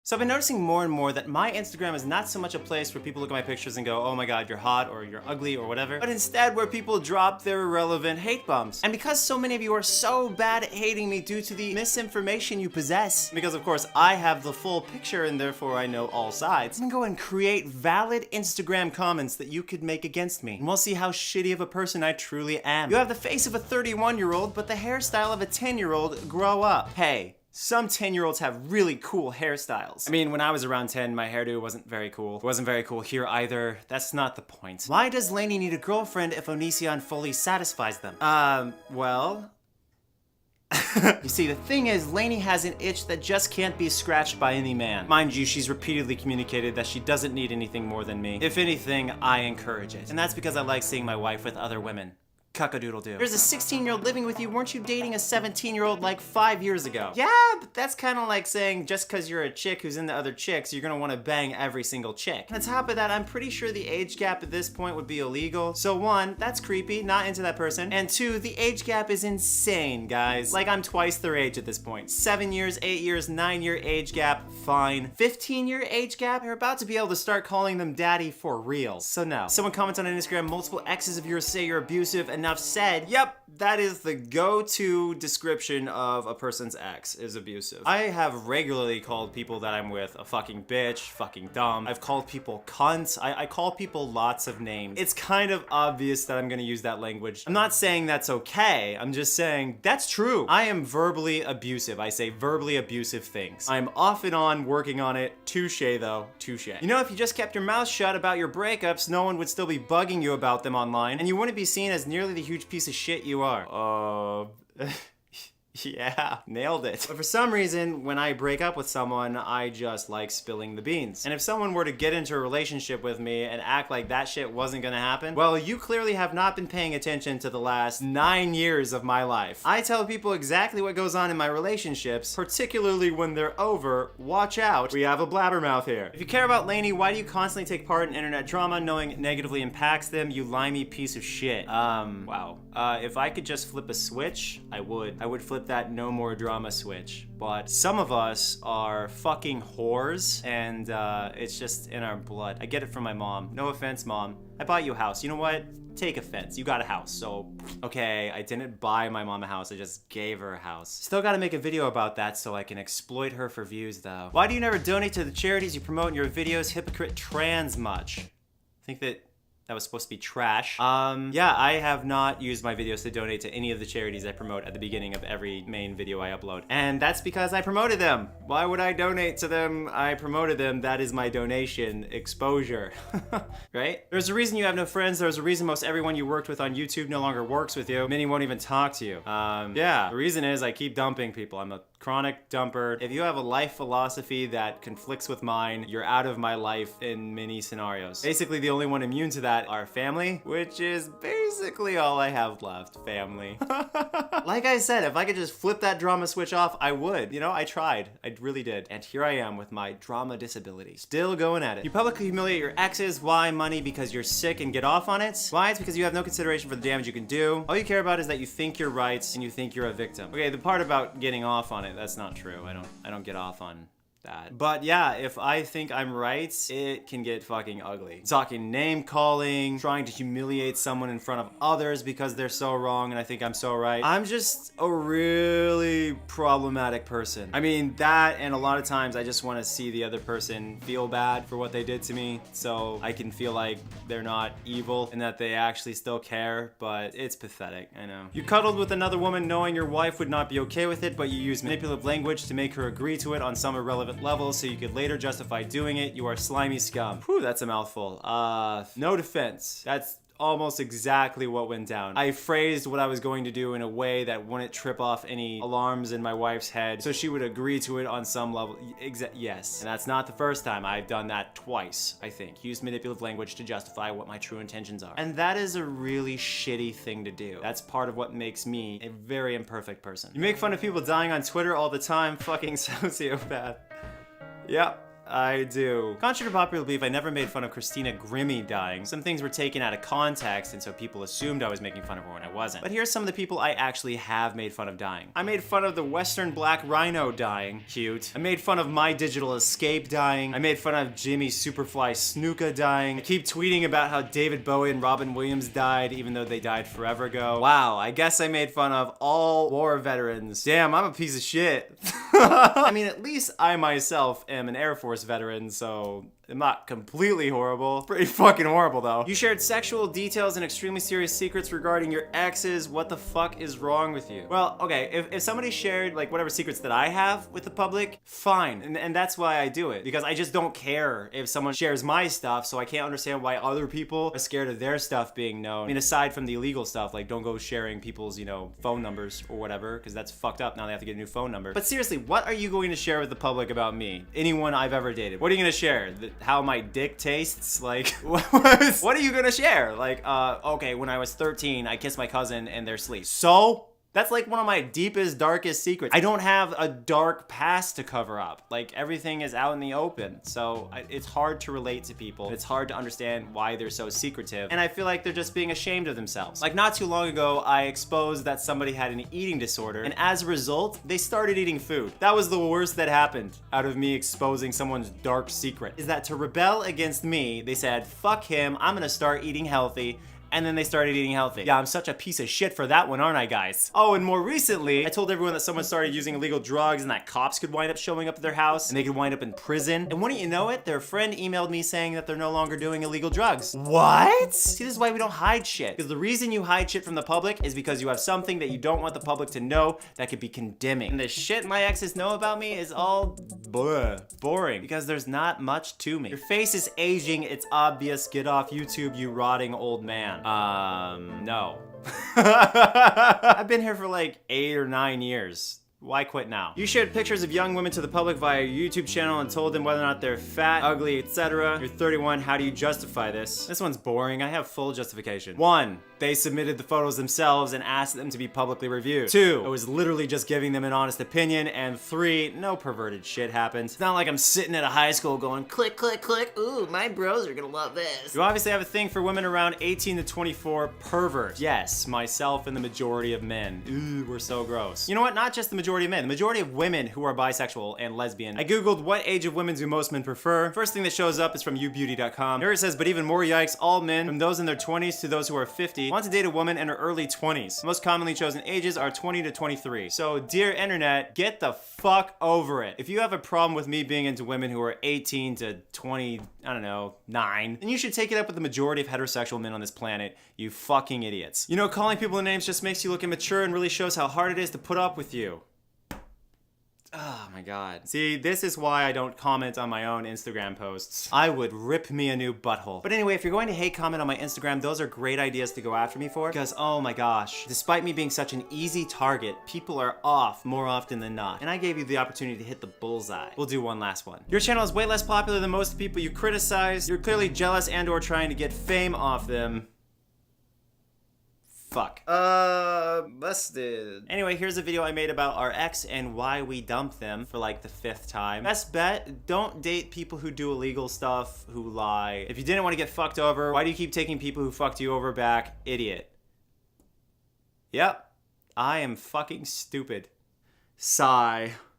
So I've been noticing more and more that my Instagram is not so much a place where people look at my pictures and go, oh my god, you're hot or you're ugly or whatever, but instead where people drop their irrelevant hate bombs. And because so many of you are so bad at hating me due to the misinformation you possess, because of course I have the full picture and therefore I know all sides, I'm gonna go and create valid Instagram comments that you could make against me. And we'll see how shitty of a person I truly am. You have the face of a 31-year-old, but the hairstyle of a 10-year-old. Grow up. Hey. Some 10-year-olds have really cool hairstyles. I mean, when I was around 10, my hairdo wasn't very cool. It wasn't very cool here either. That's not the point. Why does Lainey need a girlfriend if Onision fully satisfies them? Well... You see, the thing is, Lainey has an itch that just can't be scratched by any man. Mind you, she's repeatedly communicated that she doesn't need anything more than me. If anything, I encourage it. And that's because I like seeing my wife with other women. Cuck-a-doodle-doo. There's a 16-year-old living with you. Weren't you dating a 17-year-old like 5 years ago? Yeah, but that's kind of like saying just because you're a chick who's into other chicks, you're gonna want to bang every single chick. And on top of that, I'm pretty sure the age gap at this point would be illegal. So one, that's creepy, not into that person. And two, the age gap is insane, guys. Like, I'm twice their age at this point. 7 years, 8 years, 9-year age gap, fine. 15-year age gap, you're about to be able to start calling them daddy for real. So no. Someone comments on Instagram, multiple exes of yours say you're abusive, enough said. Yep, that is the go-to description of a person's ex, is abusive. I have regularly called people that I'm with a fucking bitch, fucking dumb. I've called people cunts. I call people lots of names. It's kind of obvious that I'm gonna use that language. I'm not saying that's okay. I'm just saying that's true. I am verbally abusive. I say verbally abusive things. I'm off and on working on it. Touche though, touche. You know, if you just kept your mouth shut about your breakups, no one would still be bugging you about them online, and you wouldn't be seen as nearly the huge piece of shit you are. Yeah, nailed it. But for some reason, when I break up with someone, I just like spilling the beans. And if someone were to get into a relationship with me and act like that shit wasn't gonna happen, well, you clearly have not been paying attention to the last 9 years of my life. I tell people exactly what goes on in my relationships, particularly when they're over. Watch out, we have a blabbermouth here. If you care about Lainey, why do you constantly take part in internet drama knowing it negatively impacts them, you limey piece of shit? Wow. If I could just flip a switch, I would. I would flip that no more drama switch. But some of us are fucking whores, and it's just in our blood. I get it from my mom. No offense, Mom. I bought you a house. You know what? Take offense. You got a house, so okay, I didn't buy my mom a house, I just gave her a house. Still gotta make a video about that so I can exploit her for views though. Why do you never donate to the charities you promote in your videos? Hypocrite trans much. I think that was supposed to be trash. Yeah, I have not used my videos to donate to any of the charities I promote at the beginning of every main video I upload. And that's because I promoted them. Why would I donate to them? I promoted them. That is my donation. Exposure. Right? There's a reason you have no friends. There's a reason most everyone you worked with on YouTube no longer works with you. Many won't even talk to you. Yeah, the reason is I keep dumping people. I'm a chronic dumper. If you have a life philosophy that conflicts with mine, you're out of my life in many scenarios. Basically, the only one immune to that are family, which is basically all I have left, family. Like I said, if I could just flip that drama switch off, I would. You know, I tried. I really did. And here I am with my drama disability. Still going at it. You publicly humiliate your exes. Why? Money because you're sick and get off on it? Why? It's because you have no consideration for the damage you can do. All you care about is that you think you're right and you think you're a victim. Okay, the part about getting off on it, that's not true. I don't get off on that. But yeah, if I think I'm right, it can get fucking ugly. Talking name calling, trying to humiliate someone in front of others because they're so wrong and I think I'm so right. I'm just a really problematic person. I mean, that, and a lot of times I just want to see the other person feel bad for what they did to me so I can feel like they're not evil and that they actually still care, but it's pathetic, I know. You cuddled with another woman knowing your wife would not be okay with it, but you used manipulative language to make her agree to it on some irrelevant level so you could later justify doing it. You are slimy scum. Whew, that's a mouthful. No defense. That's almost exactly what went down. I phrased what I was going to do in a way that wouldn't trip off any alarms in my wife's head so she would agree to it on some level. Yes. And that's not the first time. I've done that twice, I think. Used manipulative language to justify what my true intentions are. And that is a really shitty thing to do. That's part of what makes me a very imperfect person. You make fun of people dying on Twitter all the time. Fucking sociopath. Yep. I do. Contrary to popular belief, I never made fun of Christina Grimmie dying. Some things were taken out of context, and so people assumed I was making fun of her when I wasn't. But here's some of the people I actually have made fun of dying. I made fun of the Western Black Rhino dying. Cute. I made fun of My Digital Escape dying. I made fun of Jimmy Superfly Snuka dying. I keep tweeting about how David Bowie and Robin Williams died, even though they died forever ago. Wow, I guess I made fun of all war veterans. Damn, I'm a piece of shit. I mean, at least I myself am an Air Force veteran, so I'm not completely horrible. Pretty fucking horrible, though. You shared sexual details and extremely serious secrets regarding your exes. What the fuck is wrong with you? Well, okay, if somebody shared, like, whatever secrets that I have with the public, fine. And that's why I do it. Because I just don't care if someone shares my stuff, so I can't understand why other people are scared of their stuff being known. I mean, aside from the illegal stuff, like, don't go sharing people's, you know, phone numbers or whatever, because that's fucked up. Now they have to get a new phone number. But seriously, what are you going to share with the public about me? Anyone I've ever dated? What are you going to share? How my dick tastes? Like, what are you gonna share? Like, okay, when I was 13, I kissed my cousin in their sleep. So? That's like one of my deepest, darkest secrets. I don't have a dark past to cover up. Like, everything is out in the open. So it's hard to relate to people. It's hard to understand why they're so secretive. And I feel like they're just being ashamed of themselves. Like, not too long ago, I exposed that somebody had an eating disorder. And as a result, they started eating food. That was the worst that happened out of me exposing someone's dark secret. Is that to rebel against me, they said, fuck him, I'm gonna start eating healthy. And then they started eating healthy. Yeah, I'm such a piece of shit for that one, aren't I, guys? Oh, and more recently, I told everyone that someone started using illegal drugs and that cops could wind up showing up at their house and they could wind up in prison. And wouldn't you know it, their friend emailed me saying that they're no longer doing illegal drugs. What? See, this is why we don't hide shit. Because the reason you hide shit from the public is because you have something that you don't want the public to know that could be condemning. And the shit my exes know about me is all boring. Because there's not much to me. Your face is aging, it's obvious. Get off YouTube, you rotting old man. No. I've been here for like 8 or 9 years. Why quit now? You shared pictures of young women to the public via your YouTube channel and told them whether or not they're fat, ugly, etc. You're 31, how do you justify this? This one's boring, I have full justification. 1. They submitted the photos themselves and asked them to be publicly reviewed. 2. I was literally just giving them an honest opinion. And 3. No perverted shit happened. It's not like I'm sitting at a high school going, click, click, click, ooh, my bros are gonna love this. You obviously have a thing for women around 18 to 24, pervert. Yes, myself and the majority of men. Ooh, we're so gross. You know what, not just the majority of men, the majority of women who are bisexual and lesbian. I googled what age of women do most men prefer. First thing that shows up is from youbeauty.com. Here it says, but even more yikes, all men, from those in their 20s to those who are 50, want to date a woman in her early 20s. Most commonly chosen ages are 20 to 23. So, dear internet, get the fuck over it. If you have a problem with me being into women who are 18 to 20, I don't know, 9, then you should take it up with the majority of heterosexual men on this planet, you fucking idiots. You know, calling people names just makes you look immature and really shows how hard it is to put up with you. Oh my god. See, this is why I don't comment on my own Instagram posts. I would rip me a new butthole. But anyway, if you're going to hate comment on my Instagram, those are great ideas to go after me for. Because, oh my gosh, despite me being such an easy target, people are off more often than not. And I gave you the opportunity to hit the bullseye. We'll do one last one. Your channel is way less popular than most people you criticize. You're clearly jealous and or trying to get fame off them. Fuck. Busted. Anyway, here's a video I made about our ex and why we dumped them for like the 5th time. Best bet, don't date people who do illegal stuff, who lie. If you didn't want to get fucked over, why do you keep taking people who fucked you over back? Idiot. Yep. I am fucking stupid. Sigh.